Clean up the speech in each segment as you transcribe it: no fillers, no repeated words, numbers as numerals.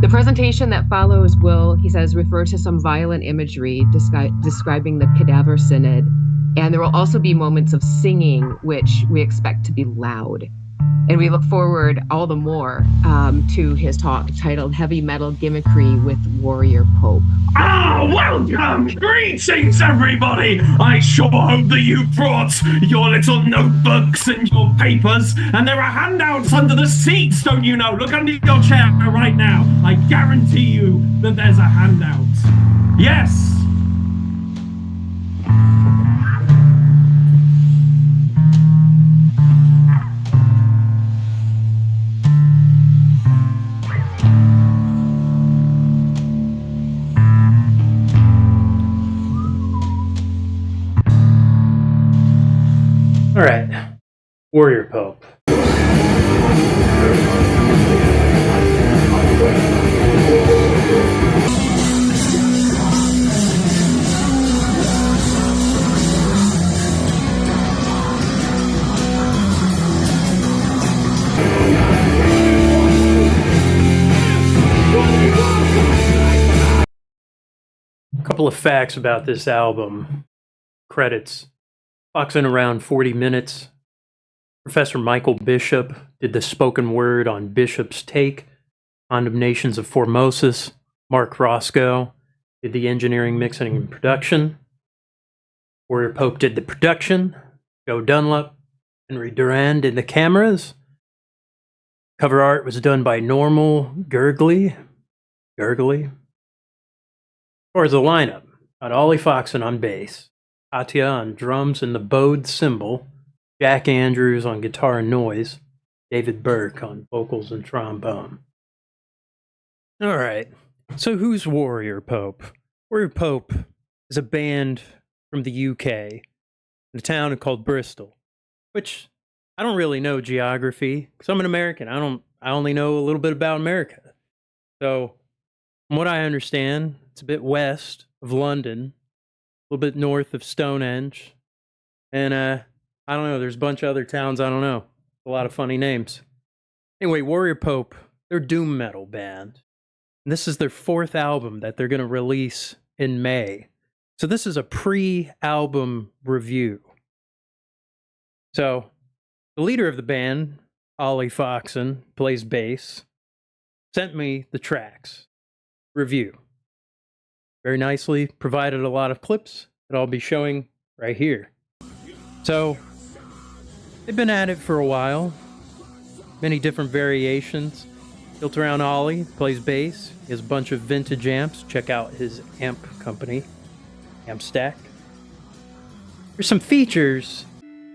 The presentation that follows will, he says, refer to some violent imagery describing the cadaver synod. And there will also be moments of singing, which we expect to be loud. And we look forward all the more to his talk titled Heavy Metal Gimmickry with Warrior Pope. Welcome! Greetings, everybody! I sure hope that you brought your little notebooks and your papers, and there are handouts under the seats, don't you know? Look under your chair right now. I guarantee you that there's a handout. Yes! All right, Warrior Pope. A couple of facts about this album. Credits. Clocks in around 40 minutes. Professor Michael Bishop did the spoken word on Bishop's Take, Condemnations of Formosus. Mark Roscoe did the engineering, mixing, and production. Warrior Pope did the production. Joe Dunlop, Henry Duran did the cameras. Cover art was done by Normal Gergely. As far as the lineup, got Ollie Foxen on bass, Katya on drums and the bowed cymbal, Jack Andrews on guitar and noise, David Burke on vocals and trombone. All right, so who's Warrior Pope? Warrior Pope is a band from the UK, in a town called Bristol, which I don't really know geography because I'm an American. I only know a little bit about America. So, from what I understand, it's a bit west of London, a little bit north of Stonehenge, and I don't know, there's a bunch of other towns I don't know. A lot of funny names. Anyway, Warrior Pope, they're a doom metal band. And this is their 4th album that they're going to release in May. So this is a pre-album review. So, the leader of the band, Ollie Foxen, plays bass, sent me the tracks. Review. Very nicely provided a lot of clips that I'll be showing right here. So, they've been at it for a while. Many different variations. Built around Ollie, plays bass. He has a bunch of vintage amps. Check out his amp company, Amp Stack. There's some features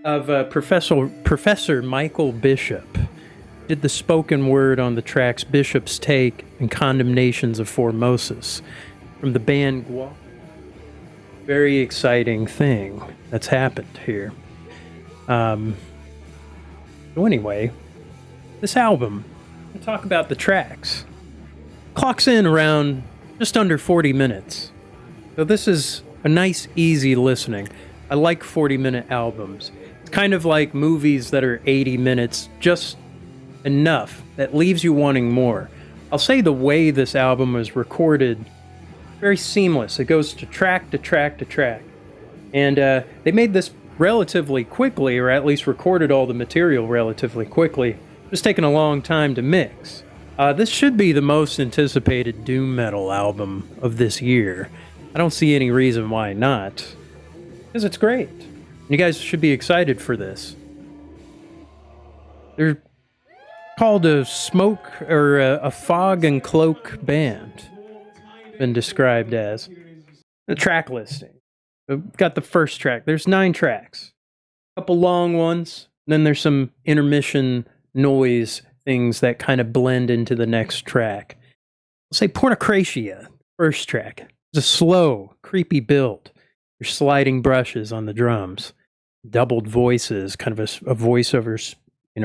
of Professor Michael Bishop. Did the spoken word on the tracks Bishop's Take and Condemnations of Formosus from the band Guap. Very exciting thing that's happened here. So anyway, this album, we'll talk about the tracks. Clocks in around just under 40 minutes. So this is a nice, easy listening. I like 40-minute albums. It's kind of like movies that are 80 minutes, just enough that leaves you wanting more. I'll say the way this album was recorded, very seamless. It goes to track to track to track. And they made this relatively quickly, or at least recorded all the material relatively quickly. Just taking a long time to mix. This should be the most anticipated doom metal album of this year. I don't see any reason why not, because it's great. You guys should be excited for this. They're called a smoke or a fog and cloak band. Been described as. The track listing. We've got the first track. There's 9 tracks. A couple long ones. Then there's some intermission noise things that kind of blend into the next track. Let's say Pornocratia, first track. It's a slow, creepy build. There's sliding brushes on the drums. Doubled voices, kind of a voiceover,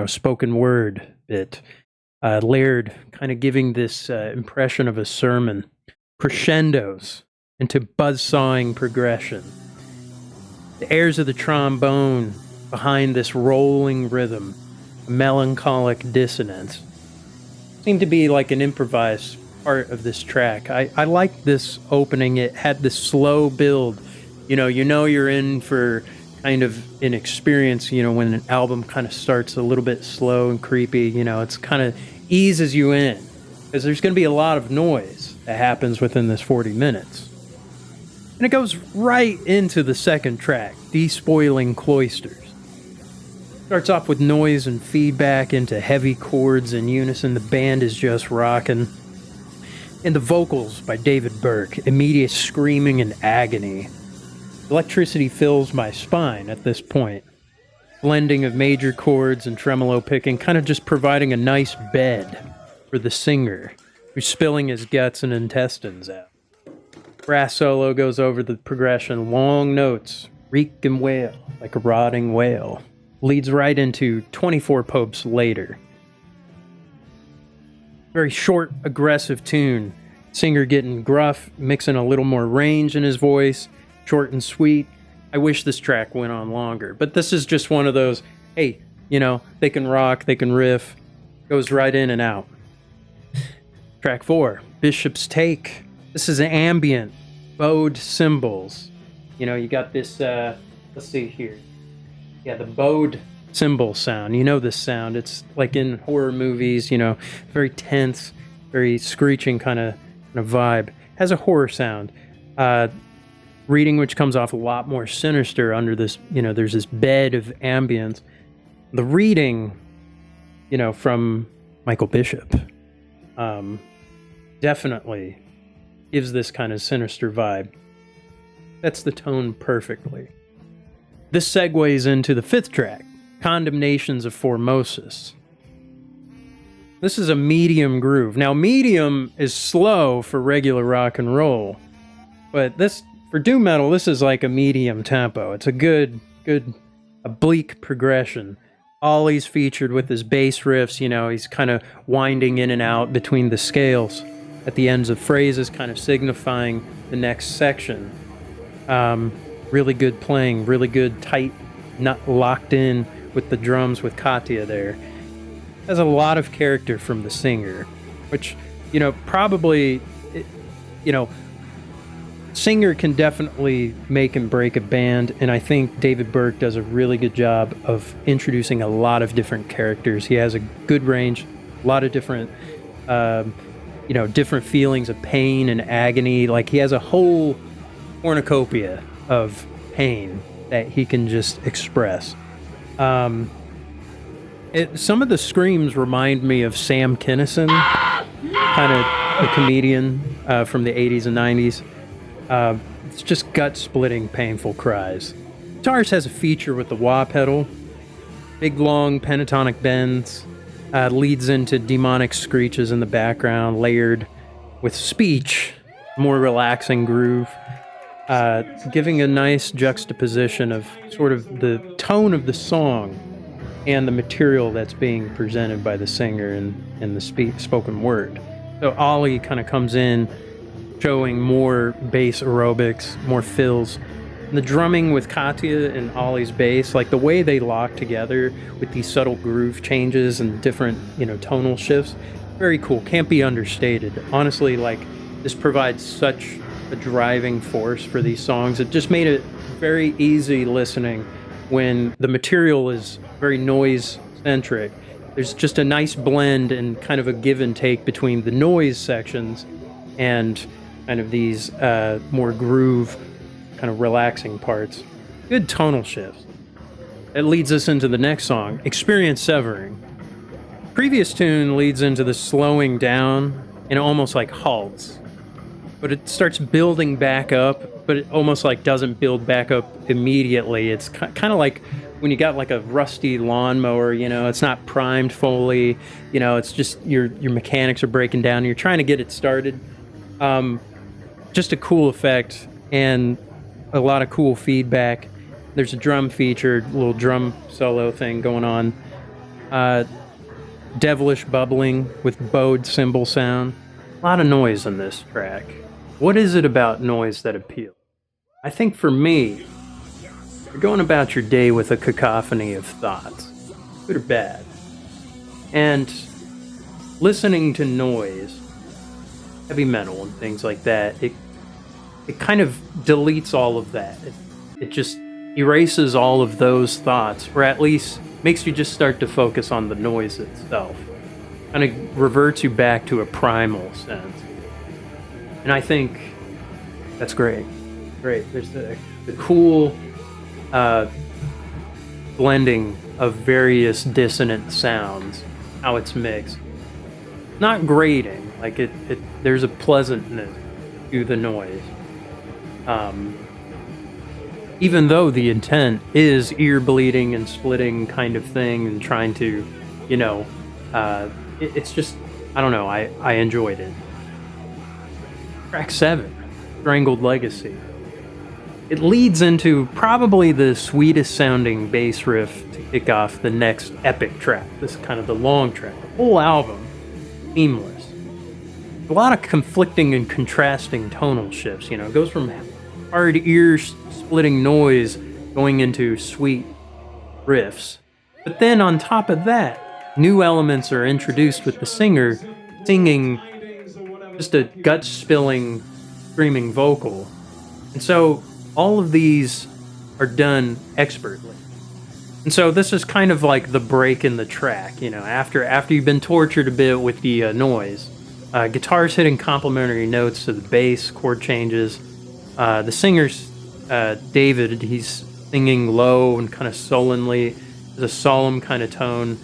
spoken word bit. Layered, kind of giving this impression of a sermon. Crescendos into buzzsawing progression. The airs of the trombone behind this rolling rhythm, melancholic dissonance, seem to be like an improvised part of this track. I like this opening. It had this slow build. You know you're in for kind of an experience, when an album kind of starts a little bit slow and creepy, it's kind of eases you in. Because there's going to be a lot of noise that happens within this 40 minutes. And it goes right into the second track, Despoiling Cloisters. Starts off with noise and feedback into heavy chords in unison. The band is just rocking. And the vocals by David Burke, immediate screaming and agony. Electricity fills my spine at this point. Blending of major chords and tremolo picking, kind of just providing a nice bed for the singer, who's spilling his guts and intestines out. Brass solo goes over the progression, long notes, reek and wail like a rotting whale. Leads right into 24 Popes Later. Very short, aggressive tune. Singer getting gruff, mixing a little more range in his voice, short and sweet. I wish this track went on longer, but this is just one of those, hey, they can rock, they can riff, goes right in and out. Track 4, Bishop's Take. This is ambient, bowed cymbals. You got this, let's see here. Yeah, the bowed cymbal sound. This sound. It's like in horror movies, very tense, very screeching kind of vibe. Has a horror sound. Reading which comes off a lot more sinister under this, there's this bed of ambience. The reading, from Michael Bishop, definitely gives this kind of sinister vibe. That's the tone perfectly. This segues into the 5th track, Condemnations of Formosus. This is a medium groove. Now, medium is slow for regular rock and roll, but for doom metal, this is like a medium tempo. It's a good, a bleak progression. Ollie's featured with his bass riffs, he's kind of winding in and out between the scales at the ends of phrases, kind of signifying the next section. Really good playing, really good, tight, not locked in with the drums with Katya there. Has a lot of character from the singer, which, probably, singer can definitely make and break a band, and I think David Burke does a really good job of introducing a lot of different characters. He has a good range, a lot of different, different feelings of pain and agony. Like, he has a whole cornucopia of pain that he can just express. Some of the screams remind me of Sam Kinison, kind of a comedian from the 80s and 90s. It's just gut-splitting, painful cries. Guitarist has a feature with the wah pedal. Big, long pentatonic bends. Leads into demonic screeches in the background, layered with speech, more relaxing groove. Giving a nice juxtaposition of sort of the tone of the song and the material that's being presented by the singer in the spoken word. So Ollie kind of comes in, showing more bass aerobics, more fills. And the drumming with Katya and Ollie's bass, like the way they lock together with these subtle groove changes and different, tonal shifts, very cool. Can't be understated. Honestly, like, this provides such a driving force for these songs. It just made it very easy listening when the material is very noise-centric. There's just a nice blend and kind of a give and take between the noise sections and kind of these more groove, kind of relaxing parts. Good tonal shifts. It leads us into the next song, Experience Severing. Previous tune leads into the slowing down and almost like halts. But it starts building back up, but it almost like doesn't build back up immediately. It's kind of like when you got like a rusty lawnmower, it's not primed fully, it's just your mechanics are breaking down. You're trying to get it started. Just a cool effect and a lot of cool feedback. There's a drum featured, little drum solo thing going on. Devilish bubbling with bowed cymbal sound. A lot of noise in this track. What is it about noise that appeals? I think for me, you're going about your day with a cacophony of thoughts, good or bad. And listening to noise heavy metal and things like that, it kind of deletes all of that. It just erases all of those thoughts, or at least makes you just start to focus on the noise itself. Kind of reverts you back to a primal sense. And I think that's great. Great. There's the cool blending of various dissonant sounds, how it's mixed. Not grating, like there's a pleasantness to the noise. Even though the intent is ear bleeding and splitting kind of thing and trying to, it's just, I don't know, I enjoyed it. Track 7, Strangled Legacy. It leads into probably the sweetest sounding bass riff to kick off the next epic track. This is kind of the long track. The whole album, seamless. A lot of conflicting and contrasting tonal shifts, It goes from hard ear-splitting noise going into sweet riffs. But then on top of that, new elements are introduced with the singer singing just a gut-spilling, screaming vocal. And so all of these are done expertly. And so this is kind of like the break in the track, after you've been tortured a bit with the noise. Guitars hitting complementary notes to the bass, chord changes. The singer's David, he's singing low and kind of sullenly. There's a solemn kind of tone,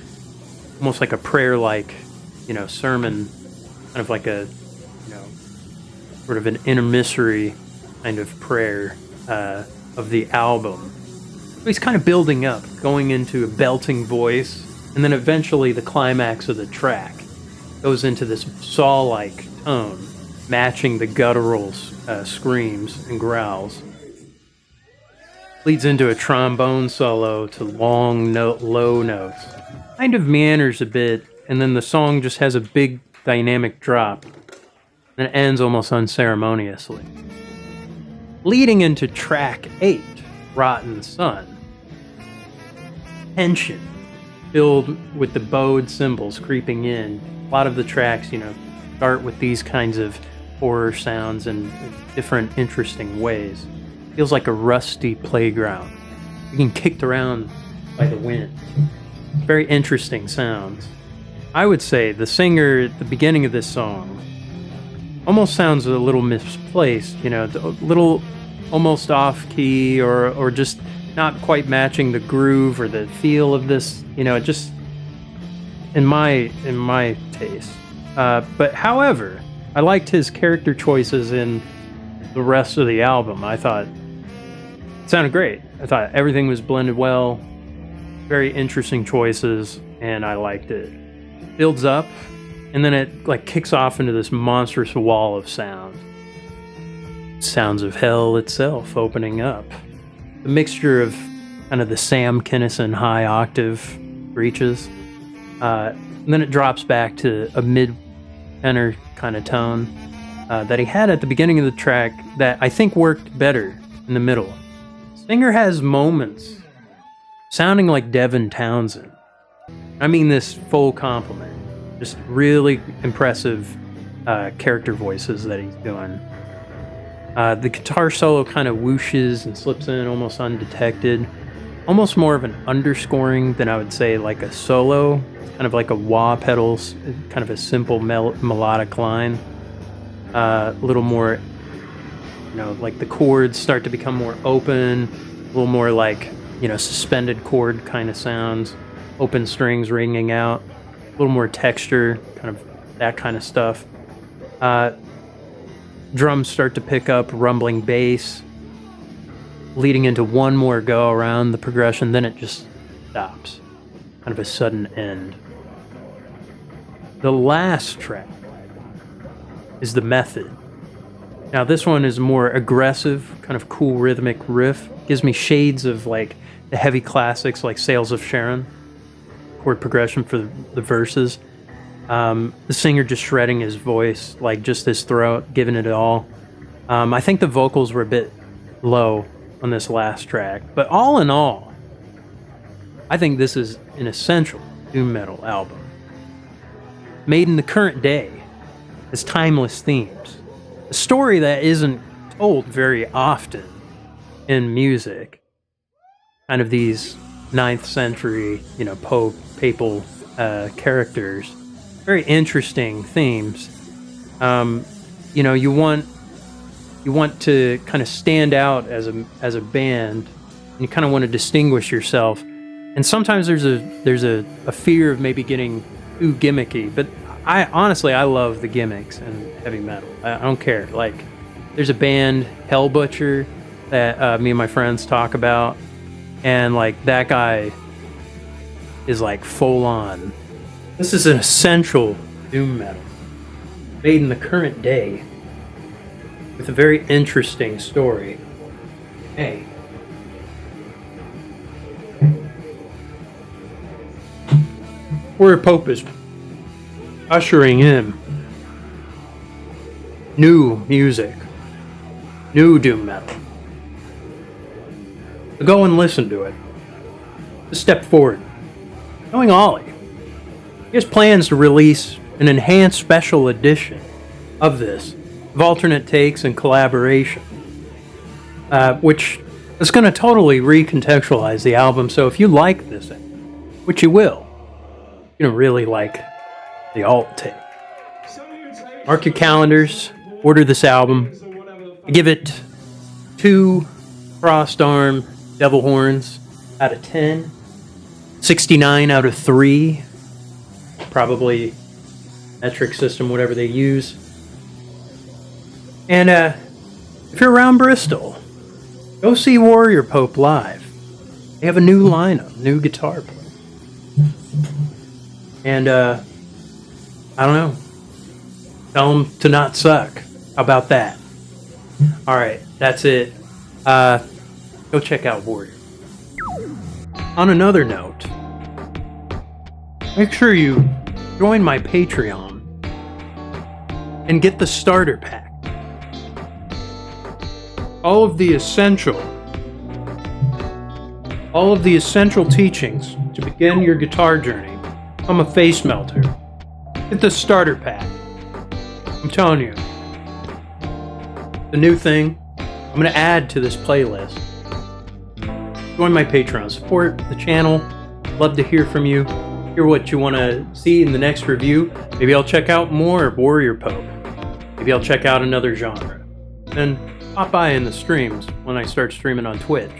almost like a prayer-like, sermon, kind of like a, sort of an intermissory kind of prayer of the album. He's kind of building up, going into a belting voice, and then eventually the climax of the track goes into this saw-like tone, matching the guttural screams and growls. Leads into a trombone solo to long low notes. Kind of meanders a bit, and then the song just has a big dynamic drop, and it ends almost unceremoniously. Leading into track 8, Rotten Sun. Tension, filled with the bowed cymbals creeping in. A lot of the tracks, start with these kinds of horror sounds in different interesting ways. Feels like a rusty playground, being kicked around by the wind. Very interesting sounds. I would say the singer at the beginning of this song almost sounds a little misplaced, a little almost off key or just not quite matching the groove or the feel of this, just in my taste. But however, I liked his character choices in the rest of the album. I thought it sounded great. I thought everything was blended well, very interesting choices, and I liked it. Builds up, and then it kicks off into this monstrous wall of sound. Sounds of hell itself opening up. The mixture of kind of the Sam Kinison high octave reaches. And then it drops back to a mid-tenor kind of tone that he had at the beginning of the track that I think worked better in the middle. Singer has moments sounding like Devin Townsend. I mean this full compliment. Just really impressive character voices that he's doing. The guitar solo kind of whooshes and slips in almost undetected. Almost more of an underscoring than I would say like a solo. Kind of like a wah pedals, kind of a simple melodic line. A little more, like the chords start to become more open. A little more like, suspended chord kind of sounds. Open strings ringing out. A little more texture, kind of that kind of stuff. Drums start to pick up, rumbling bass, leading into one more go around the progression, then it just stops. Kind of a sudden end. The last track is The Method. Now this one is more aggressive, kind of cool rhythmic riff. Gives me shades of like the heavy classics like Sails of Sharon. Chord progression for the verses. The singer just shredding his voice, like just his throat, giving it all. I think the vocals were a bit low on this last track, but all in all, I think this is an essential doom metal album. Made in the current day, as timeless themes. A story that isn't told very often in music. Kind of these 9th century, papal characters. Very interesting themes. You want to kind of stand out as a band, and you kind of want to distinguish yourself. And sometimes there's a fear of maybe getting too gimmicky, but I love the gimmicks in heavy metal. I don't care. Like, there's a band, Hell Butcher, that me and my friends talk about, and like that guy is like full on. This is an essential doom metal made in the current day with a very interesting story. Hey. Warrior Pope is ushering in new music, new doom metal. So go and listen to it. Just step forward. Knowing Ollie, he has plans to release an enhanced special edition of this, of alternate takes and collaboration, which is going to totally recontextualize the album. So if you like this, which you will, you're going to really like the alt take. Mark your calendars, order this album. I give it 2 crossed arm devil horns out of 10, 69 out of 3, probably metric system, whatever they use. And if you're around Bristol, go see Warrior Pope live. They have a new lineup, new guitar player. And I don't know, tell them to not suck. How about that? All right, that's it. Go check out Warrior. On another note, make sure you join my Patreon and get the starter pack. All of the essential teachings to begin your guitar journey. I'm a face melter. Get the starter pack. I'm telling you, the new thing I'm going to add to this playlist. Join my Patreon. Support the channel. Love to hear from you. Hear what you want to see in the next review. Maybe I'll check out more Warrior Pope. Maybe I'll check out another genre. And pop by in the streams when I start streaming on Twitch.